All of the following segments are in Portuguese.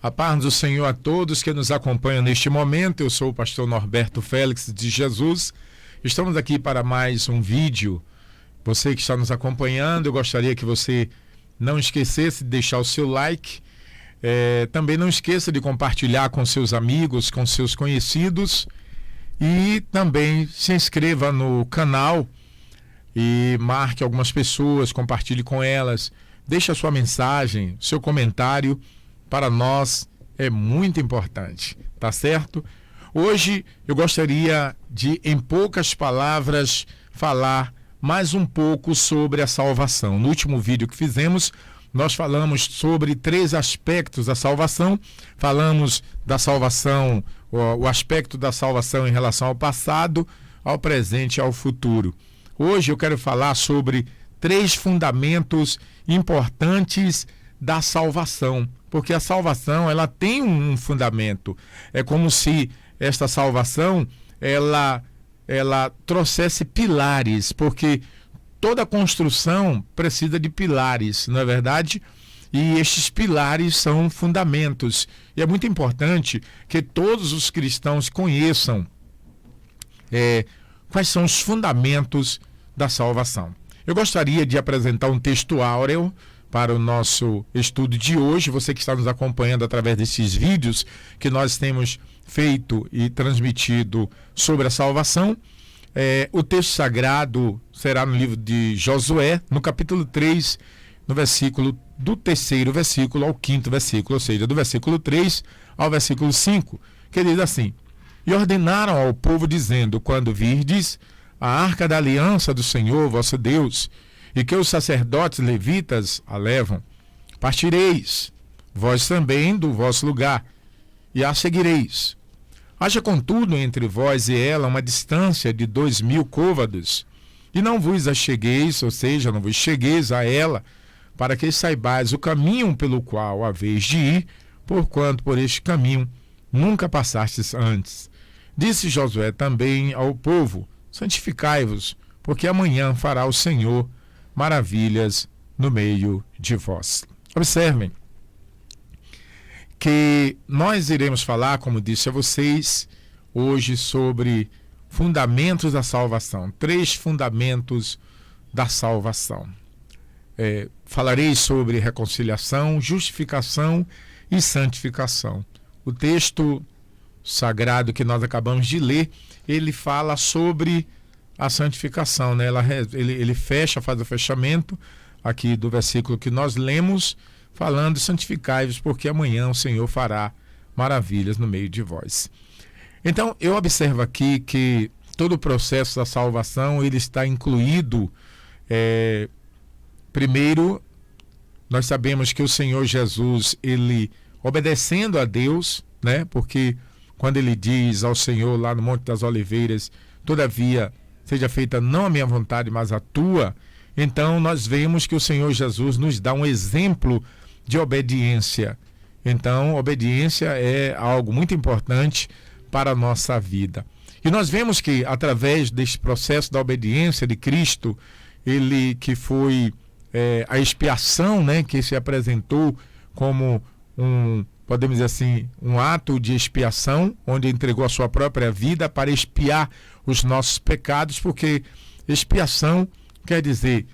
A paz do Senhor a todos que nos acompanham neste momento. Eu sou o pastor Norberto Félix de Jesus. Estamos aqui para mais um vídeo. Você que está nos acompanhando, eu gostaria que você não esquecesse de deixar o seu like. Também não esqueça de compartilhar com seus amigos, com seus conhecidos. E também se inscreva no canal e marque algumas pessoas, compartilhe com elas. Deixe a sua mensagem, seu comentário. Para nós é muito importante, tá certo? Hoje eu gostaria de, em poucas palavras, falar mais um pouco sobre a salvação. No último vídeo que fizemos, nós falamos sobre 3 aspectos da salvação. Falamos da salvação, o aspecto da salvação em relação ao passado, ao presente e ao futuro. Hoje eu quero falar sobre 3 fundamentos importantes da salvação, porque a salvação ela tem um fundamento. É como se esta salvação ela trouxesse pilares, porque toda construção precisa de pilares, não é verdade? E estes pilares são fundamentos. E é muito importante que todos os cristãos conheçam quais são os fundamentos da salvação. Eu gostaria de apresentar um texto áureo para o nosso estudo de hoje. Você que está nos acompanhando através desses vídeos que nós temos feito e transmitido sobre a salvação. O texto sagrado será no livro de Josué, no capítulo 3, no versículo do 3º versículo ao 5º versículo, ou seja, do versículo 3 ao versículo 5, que diz assim: E ordenaram ao povo, dizendo: Quando virdes a arca da aliança do Senhor vosso Deus, e que os sacerdotes levitas a levam, partireis, vós também do vosso lugar, e a seguireis. Haja contudo entre vós e ela uma distância de 2000 côvados, e não vos achegueis, ou seja, não vos chegueis a ela, para que saibais o caminho pelo qual haveis de ir, porquanto por este caminho nunca passastes antes. Disse Josué também ao povo: Santificai-vos, porque amanhã fará o Senhor maravilhas no meio de vós. Observem que nós iremos falar, como disse a vocês, hoje sobre fundamentos da salvação. 3 fundamentos da salvação. Falarei sobre reconciliação, justificação e santificação. O texto sagrado que nós acabamos de ler, ele fala sobre a santificação, né? Ele faz o fechamento aqui do versículo que nós lemos, falando: santificai-vos, porque amanhã o Senhor fará maravilhas no meio de vós. Então, eu observo aqui que todo o processo da salvação, ele está incluído, primeiro, nós sabemos que o Senhor Jesus, ele obedecendo a Deus, né? Porque quando ele diz ao Senhor lá no Monte das Oliveiras: todavia seja feita não a minha vontade, mas a tua. Então nós vemos que o Senhor Jesus nos dá um exemplo de obediência. Então, obediência é algo muito importante para a nossa vida. E nós vemos que através deste processo da obediência de Cristo, ele que foi a expiação, né, que se apresentou como podemos dizer assim, um ato de expiação, onde entregou a sua própria vida para expiar os nossos pecados, porque expiação quer dizer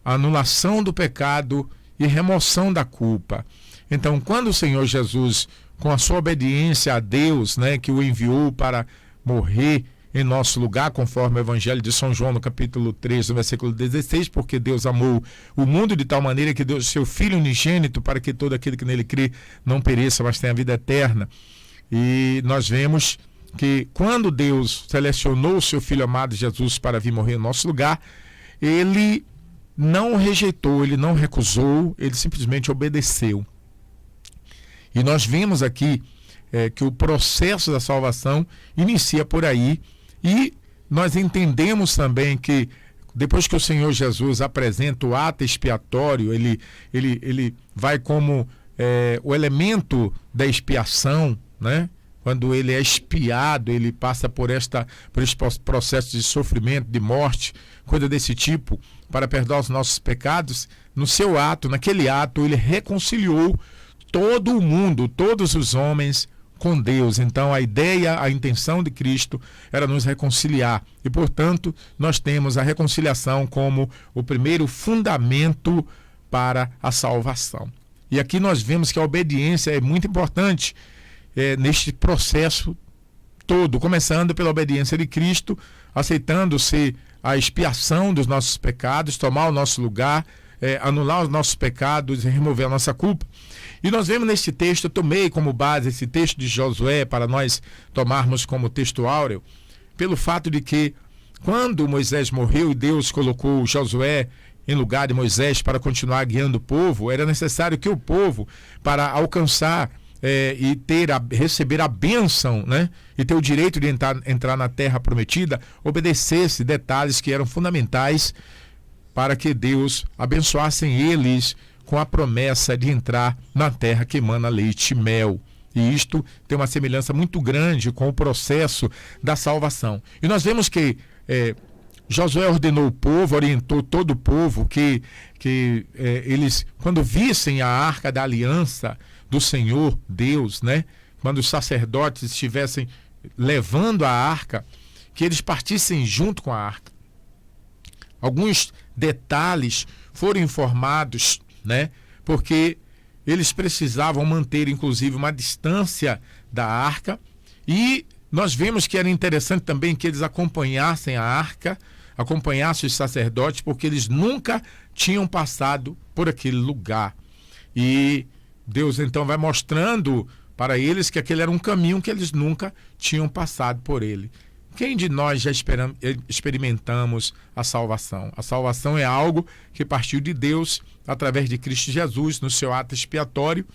anulação do pecado e remoção da culpa. Então, quando o Senhor Jesus, com a sua obediência a Deus, né, que o enviou para morrer em nosso lugar, conforme o Evangelho de São João, no capítulo 3, no versículo 16, porque Deus amou o mundo de tal maneira que deu seu Filho unigênito para que todo aquele que nele crê não pereça, mas tenha a vida eterna. E nós vemos que quando Deus selecionou o seu Filho amado Jesus para vir morrer em nosso lugar, ele não rejeitou, ele não recusou, ele simplesmente obedeceu. E nós vemos aqui que o processo da salvação inicia por aí. E nós entendemos também que depois que o Senhor Jesus apresenta o ato expiatório, ele vai como o elemento da expiação, né? Quando ele é expiado, ele passa por esse processo de sofrimento, de morte, coisa desse tipo, para perdoar os nossos pecados. No seu ato, naquele ato, ele reconciliou todo o mundo, todos os homens com Deus. Então a ideia, a intenção de Cristo era nos reconciliar e, portanto, nós temos a reconciliação como o primeiro fundamento para a salvação. E aqui nós vemos que a obediência é muito importante neste processo todo, começando pela obediência de Cristo, aceitando ser a expiação dos nossos pecados, tomar o nosso lugar, anular os nossos pecados e remover a nossa culpa. E nós vemos neste texto, eu tomei como base esse texto de Josué para nós tomarmos como texto áureo, pelo fato de que quando Moisés morreu e Deus colocou Josué em lugar de Moisés para continuar guiando o povo, era necessário que o povo, para alcançar e receber a bênção, né, e ter o direito de entrar na terra prometida, obedecesse detalhes que eram fundamentais para que Deus abençoasse eles com a promessa de entrar na terra que emana leite e mel. E isto tem uma semelhança muito grande com o processo da salvação. E nós vemos que Josué ordenou o povo, orientou todo o povo que eles, quando vissem a arca da aliança do Senhor Deus, né, quando os sacerdotes estivessem levando a arca, que eles partissem junto com a arca. Alguns detalhes foram informados, né, porque eles precisavam manter, inclusive, uma distância da arca, e nós vemos que era interessante também que eles acompanhassem a arca, acompanhassem os sacerdotes, porque eles nunca tinham passado por aquele lugar. E Deus então vai mostrando para eles que aquele era um caminho que eles nunca tinham passado por ele. Quem de nós já experimentamos a salvação? A salvação é algo que partiu de Deus através de Cristo Jesus no seu ato expiatório,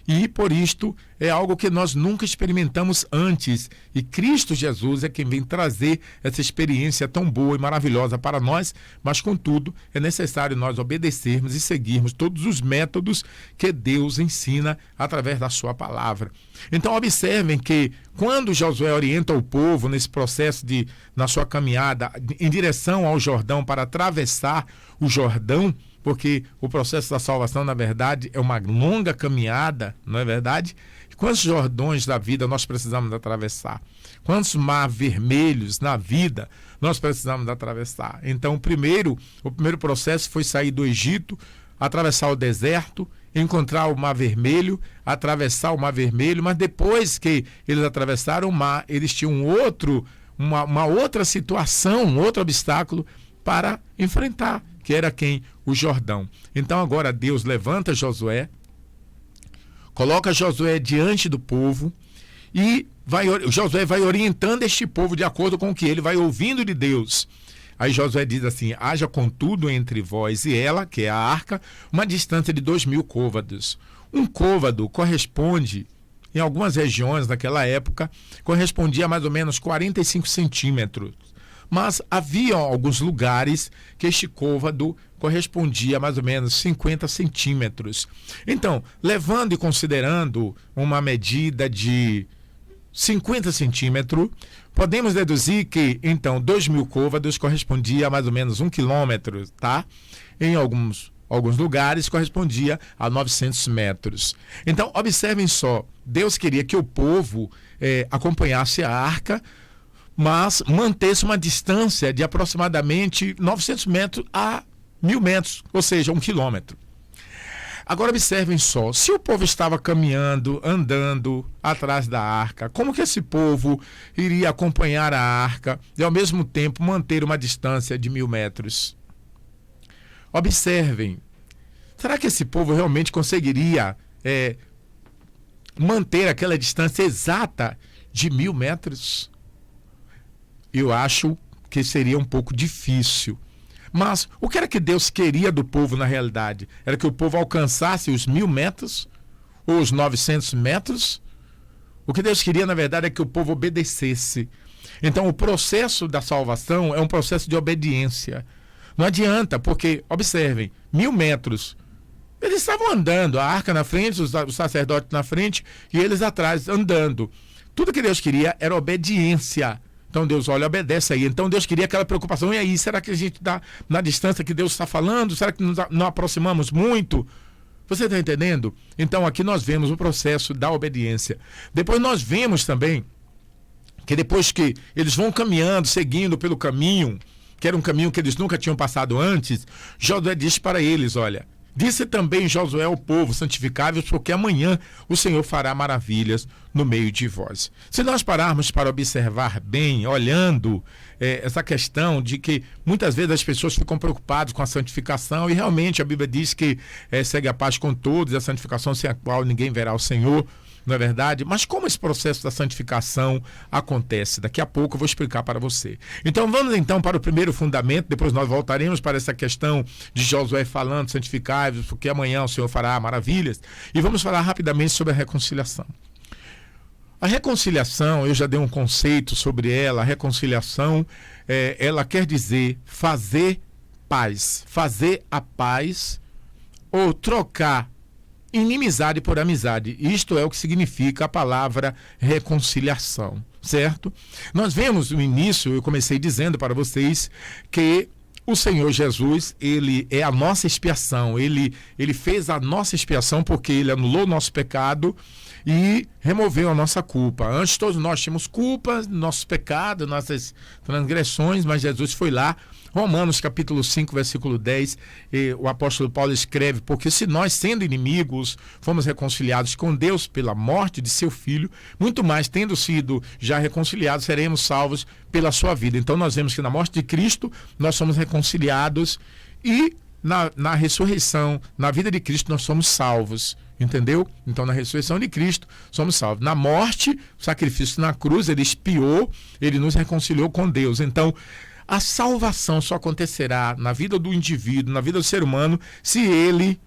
e por isto é algo que nós nunca experimentamos antes. E Cristo Jesus é quem vem trazer essa experiência tão boa e maravilhosa para nós, mas contudo é necessário nós obedecermos e seguirmos todos os métodos que Deus ensina através da sua palavra. Então observem que quando Josué orienta o povo nesse processo na sua caminhada em direção ao Jordão para atravessar o Jordão, porque o processo da salvação, na verdade, é uma longa caminhada, não é verdade? Quantos Jordões da vida nós precisamos atravessar? Quantos mar vermelhos na vida nós precisamos atravessar? Então, o primeiro processo foi sair do Egito, atravessar o deserto, encontrar o Mar Vermelho, atravessar o Mar Vermelho, mas depois que eles atravessaram o mar, eles tinham uma outra situação, um outro obstáculo para enfrentar, que era quem? O Jordão. Então agora Deus levanta Josué, coloca Josué diante do povo e Josué vai orientando este povo de acordo com o que ele vai ouvindo de Deus. Aí Josué diz assim: haja contudo entre vós e ela, que é a arca, uma distância de 2.000 côvados. Um côvado corresponde, em algumas regiões naquela época, correspondia a mais ou menos 45 centímetros. Mas havia alguns lugares que este côvado correspondia a mais ou menos 50 centímetros. Então, levando e considerando uma medida de 50 centímetros, podemos deduzir que, então, 2.000 côvados correspondia a mais ou menos 1 quilômetro, tá? Em alguns lugares correspondia a 900 metros. Então, observem só, Deus queria que o povo acompanhasse a arca, mas mantesse uma distância de aproximadamente 900 metros a 1.000 metros, ou seja, 1 quilômetro. Agora observem só, se o povo estava caminhando, andando atrás da arca, como que esse povo iria acompanhar a arca e ao mesmo tempo manter uma distância de 1.000 metros? Observem, será que esse povo realmente conseguiria manter aquela distância exata de 1.000 metros? Eu acho que seria um pouco difícil. Mas o que era que Deus queria do povo na realidade? Era que o povo alcançasse os 1.000 metros? Ou os 900 metros? O que Deus queria, na verdade, é que o povo obedecesse. Então, o processo da salvação é um processo de obediência. Não adianta, porque, observem, 1.000 metros. Eles estavam andando, a arca na frente, os sacerdotes na frente e eles atrás andando. Tudo que Deus queria era obediência. Então Deus, olha, obedece aí. Então Deus queria aquela preocupação. E aí, será que a gente está na distância que Deus está falando? Será que nos aproximamos muito? Você está entendendo? Então aqui nós vemos o processo da obediência. Depois nós vemos também que depois que eles vão caminhando, seguindo pelo caminho, que era um caminho que eles nunca tinham passado antes, Josué diz para eles, olha, disse também Josué ao povo, santificai-vos, porque amanhã o Senhor fará maravilhas no meio de vós. Se nós pararmos para observar bem, olhando essa questão de que muitas vezes as pessoas ficam preocupadas com a santificação, e realmente a Bíblia diz que segue a paz com todos, a santificação sem a qual ninguém verá o Senhor, não é verdade? Mas como esse processo da santificação acontece? Daqui a pouco eu vou explicar para você. Então vamos então para o primeiro fundamento, depois nós voltaremos para essa questão de Josué falando, santificai-vos, porque amanhã o Senhor fará maravilhas, e vamos falar rapidamente sobre a reconciliação. A reconciliação, eu já dei um conceito sobre ela. A reconciliação, ela quer dizer fazer paz, fazer a paz ou trocar inimizade por amizade. Isto é o que significa a palavra reconciliação, certo? Nós vemos no início, eu comecei dizendo para vocês que o Senhor Jesus, ele é a nossa expiação, ele fez a nossa expiação porque ele anulou o nosso pecado e removeu a nossa culpa. Antes todos nós tínhamos culpa, nossos pecados, nossas transgressões, mas Jesus foi lá. Romanos capítulo 5, versículo 10, o apóstolo Paulo escreve, porque se nós, sendo inimigos, fomos reconciliados com Deus pela morte de seu Filho, muito mais, tendo sido já reconciliados, seremos salvos pela sua vida. Então nós vemos que na morte de Cristo, nós somos reconciliados e na ressurreição, na vida de Cristo, nós somos salvos. Entendeu? Então, na ressurreição de Cristo, somos salvos. Na morte, o sacrifício na cruz, ele expiou, ele nos reconciliou com Deus. Então, a salvação só acontecerá na vida do indivíduo, na vida do ser humano, se ele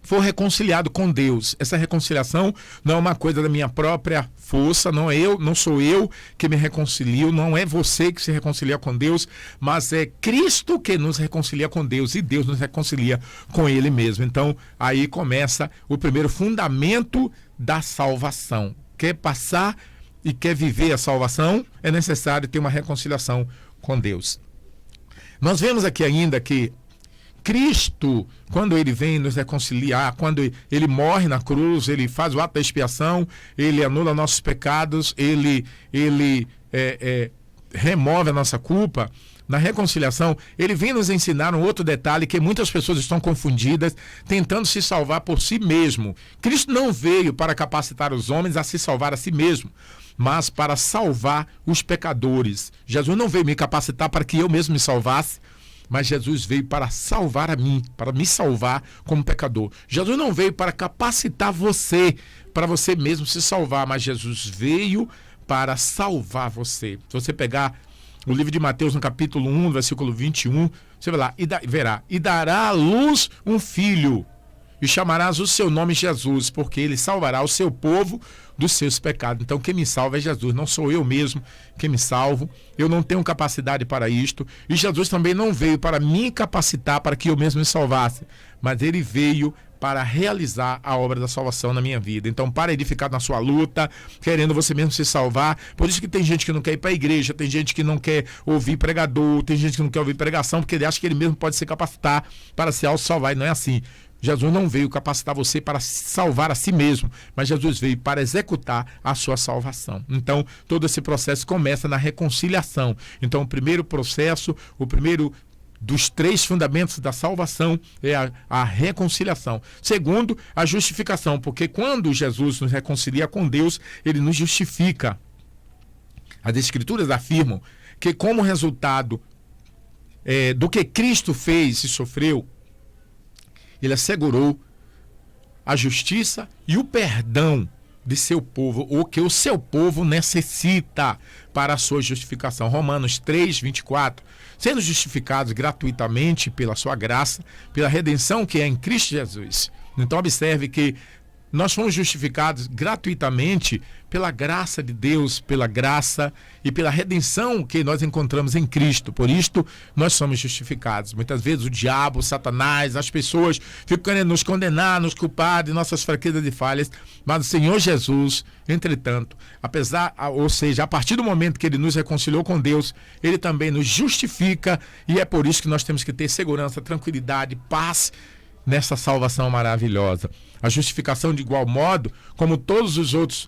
for reconciliado com Deus. Essa reconciliação não é uma coisa da minha própria força, não sou eu que me reconcilio, não é você que se reconcilia com Deus, mas é Cristo que nos reconcilia com Deus e Deus nos reconcilia com Ele mesmo. Então, aí começa o primeiro fundamento da salvação. Quer passar e quer viver a salvação, é necessário ter uma reconciliação com Deus. Nós vemos aqui ainda que Cristo, quando ele vem nos reconciliar, quando ele morre na cruz, ele faz o ato da expiação, ele anula nossos pecados, ele remove a nossa culpa. Na reconciliação, ele vem nos ensinar um outro detalhe que muitas pessoas estão confundidas, tentando se salvar por si mesmo. Cristo não veio para capacitar os homens a se salvar a si mesmo, mas para salvar os pecadores. Jesus não veio me capacitar para que eu mesmo me salvasse, mas Jesus veio para salvar a mim, para me salvar como pecador. Jesus não veio para capacitar você, para você mesmo se salvar, mas Jesus veio para salvar você. Se você pegar o livro de Mateus, no capítulo 1, versículo 21, você vai lá e verá, e dará à luz um filho, e chamarás o seu nome Jesus, porque ele salvará o seu povo dos seus pecados. Então quem me salva é Jesus, não sou eu mesmo que me salvo, eu não tenho capacidade para isto, e Jesus também não veio para me capacitar para que eu mesmo me salvasse, mas ele veio para realizar a obra da salvação na minha vida. Então para de ficar na sua luta, querendo você mesmo se salvar. Por isso que tem gente que não quer ir para a igreja, tem gente que não quer ouvir pregador, tem gente que não quer ouvir pregação, porque ele acha que ele mesmo pode se capacitar para se auto-salvar, e não é assim. Jesus não veio capacitar você para salvar a si mesmo, mas Jesus veio para executar a sua salvação. Então, todo esse processo começa na reconciliação. Então, o primeiro processo, o primeiro dos 3 fundamentos da salvação é a reconciliação. Segundo, a justificação, porque quando Jesus nos reconcilia com Deus, ele nos justifica. As Escrituras afirmam que como resultado do que Cristo fez e sofreu, ele assegurou a justiça e o perdão de seu povo, o que o seu povo necessita para a sua justificação. Romanos 3, 24. Sendo justificados gratuitamente pela sua graça, pela redenção que é em Cristo Jesus. Então observe que nós fomos justificados gratuitamente pela graça de Deus, pela graça e pela redenção que nós encontramos em Cristo. Por isto, nós somos justificados. Muitas vezes o diabo, Satanás, as pessoas ficam querendo nos condenar, nos culpar de nossas fraquezas e falhas, mas o Senhor Jesus, entretanto, a partir do momento que ele nos reconciliou com Deus, ele também nos justifica, e é por isso que nós temos que ter segurança, tranquilidade, paz nessa salvação maravilhosa. A justificação, de igual modo, como todos os outros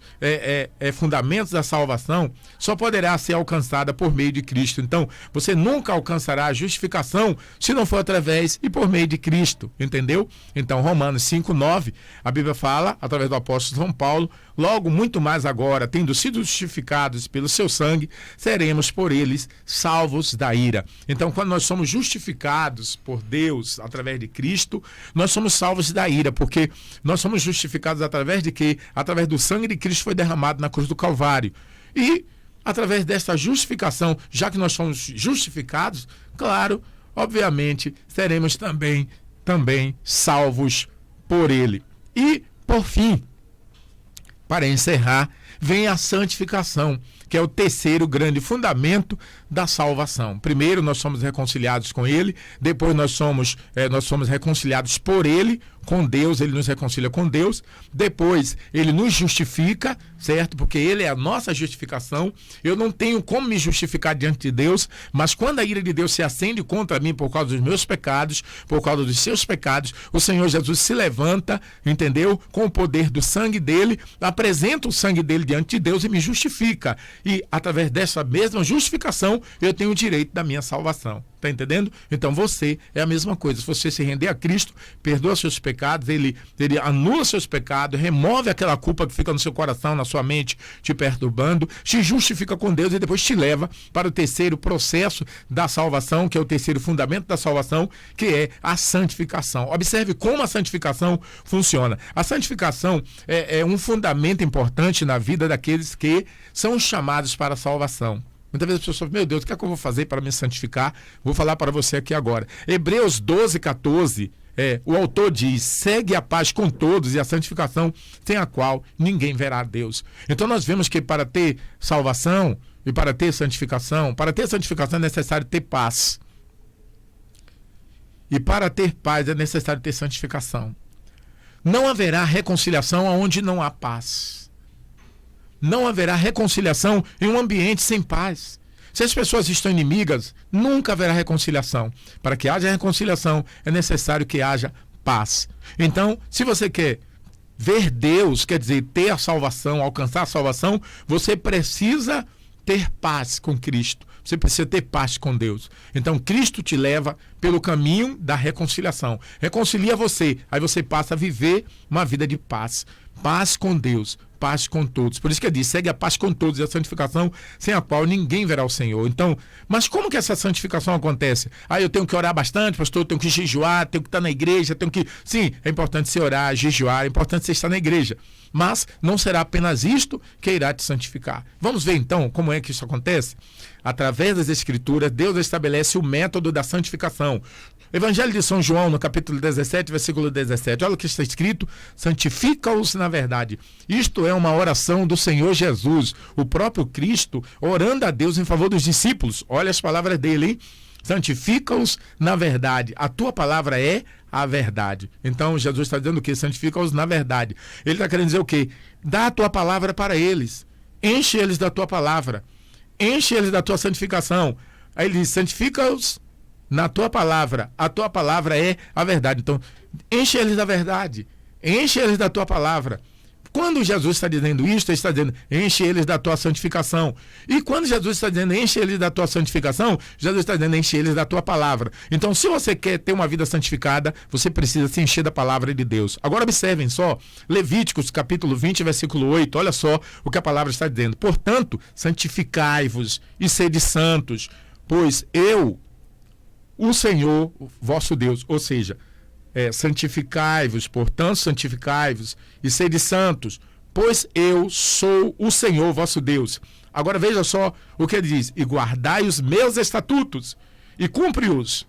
fundamentos da salvação, só poderá ser alcançada por meio de Cristo. Então, você nunca alcançará a justificação se não for através e por meio de Cristo, entendeu? Então, Romanos 5:9, a Bíblia fala, através do apóstolo São Paulo, logo muito mais agora, tendo sido justificados pelo seu sangue, seremos por eles salvos da ira. Então, quando nós somos justificados por Deus através de Cristo, nós somos salvos da ira, porque nós somos justificados através de quê? Através do sangue de Cristo foi derramado na cruz do Calvário. E, através dessa justificação, já que nós somos justificados, claro, obviamente, seremos também salvos por Ele. E, por fim, para encerrar, vem a santificação, que é o terceiro grande fundamento da salvação. Primeiro, nós somos reconciliados com Ele, depois nós somos reconciliados por Ele, com Deus, Ele nos reconcilia com Deus, depois Ele nos justifica, certo? Porque Ele é a nossa justificação. Eu não tenho como me justificar diante de Deus, mas quando a ira de Deus se acende contra mim por causa dos meus pecados, por causa dos seus pecados, o Senhor Jesus se levanta, entendeu? Com o poder do sangue dele, apresenta o sangue dele diante de Deus e me justifica. E através dessa mesma justificação, eu tenho o direito da minha salvação. Está entendendo? Então você é a mesma coisa. Se você se render a Cristo, perdoa seus pecados, ele anula seus pecados, remove aquela culpa que fica no seu coração, na sua mente, te perturbando, te justifica com Deus e depois te leva para o terceiro processo da salvação, que é o terceiro fundamento da salvação, que é a santificação. Observe como a santificação funciona. A santificação é um fundamento importante na vida daqueles que são chamados para a salvação. Muitas vezes as pessoas falam, meu Deus, o que é que eu vou fazer para me santificar? Vou falar para você aqui agora. Hebreus 12:14, o autor diz, segue a paz com todos e a santificação sem a qual ninguém verá a Deus. Então nós vemos que para ter salvação e para ter santificação é necessário ter paz. E para ter paz é necessário ter santificação. Não haverá reconciliação onde não há paz. Não haverá reconciliação em um ambiente sem paz. Se as pessoas estão inimigas, nunca haverá reconciliação. Para que haja reconciliação, é necessário que haja paz. Então, se você quer ver Deus, quer dizer, ter a salvação, alcançar a salvação, você precisa ter paz com Cristo. Você precisa ter paz com Deus. Então, Cristo te leva pelo caminho da reconciliação. Reconcilia você, aí você passa a viver uma vida de paz. Paz com Deus, paz com todos. Por isso que ele diz, segue a paz com todos e a santificação sem a qual ninguém verá o Senhor. Então, mas como que essa santificação acontece? Eu tenho que orar bastante, pastor, eu tenho que jejuar, tenho que estar na igreja, Sim, é importante você orar, jejuar, é importante você estar na igreja. Mas não será apenas isto que irá te santificar. Vamos ver então como é que isso acontece? Através das Escrituras, Deus estabelece o método da santificação. Evangelho de São João, no capítulo 17, versículo 17. Olha o que está escrito: santifica-os na verdade. Isto é uma oração do Senhor Jesus, o próprio Cristo, orando a Deus em favor dos discípulos. Olha as palavras dele, hein? Santifica-os na verdade. A tua palavra é a verdade. Então, Jesus está dizendo o quê? Santifica-os na verdade. Ele está querendo dizer o quê? Dá a tua palavra para eles. Enche eles da tua palavra. Enche eles da tua santificação. Aí ele diz, santifica-os na tua palavra. A tua palavra é a verdade. Então, enche eles da verdade. Enche eles da tua palavra. Quando Jesus está dizendo isso, ele está dizendo, enche eles da tua santificação. E quando Jesus está dizendo, enche eles da tua santificação, Jesus está dizendo, enche eles da tua palavra. Então, se você quer ter uma vida santificada, você precisa se encher da palavra de Deus. Agora observem só, Levíticos capítulo 20, versículo 8, olha só o que a palavra está dizendo. Portanto, santificai-vos e sede santos, pois eu, o Senhor, vosso Deus, ou seja, santificai-vos, portanto, santificai-vos e sede santos, pois eu sou o Senhor vosso Deus. Agora veja só o que ele diz, e guardai os meus estatutos e cumpre-os.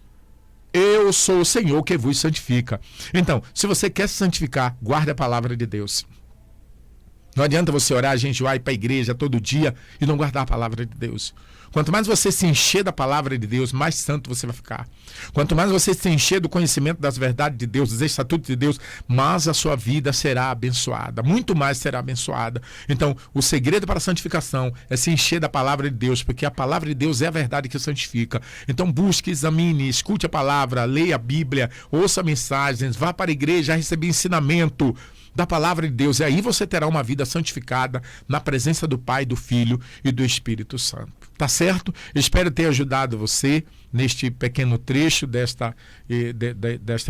Eu sou o Senhor que vos santifica. Então, se você quer se santificar, guarde a palavra de Deus. Não adianta você orar, jejuar, ir para a igreja todo dia e não guardar a palavra de Deus. Quanto mais você se encher da palavra de Deus, mais santo você vai ficar. Quanto mais você se encher do conhecimento das verdades de Deus, dos estatutos de Deus, mais a sua vida será abençoada. Muito mais será abençoada. Então, o segredo para a santificação é se encher da palavra de Deus, porque a palavra de Deus é a verdade que santifica. Então, busque, examine, escute a palavra, leia a Bíblia, ouça mensagens, vá para a igreja, receber ensinamento da palavra de Deus, e aí você terá uma vida santificada na presença do Pai, do Filho e do Espírito Santo. Tá certo? Espero ter ajudado você neste pequeno trecho desta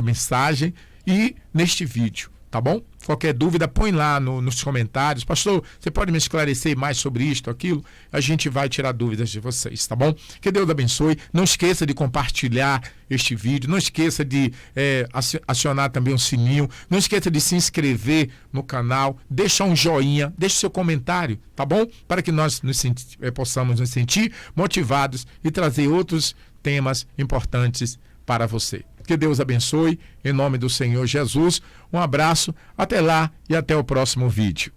mensagem e neste vídeo, tá bom? Qualquer dúvida, põe lá nos comentários. Pastor, você pode me esclarecer mais sobre isto, aquilo? A gente vai tirar dúvidas de vocês, tá bom? Que Deus abençoe. Não esqueça de compartilhar este vídeo. Não esqueça de acionar também o sininho. Não esqueça de se inscrever no canal. Deixa um joinha, deixa seu comentário, tá bom? Para que nós possamos nos sentir motivados e trazer outros temas importantes para você. Que Deus abençoe, em nome do Senhor Jesus. Um abraço, até lá e até o próximo vídeo.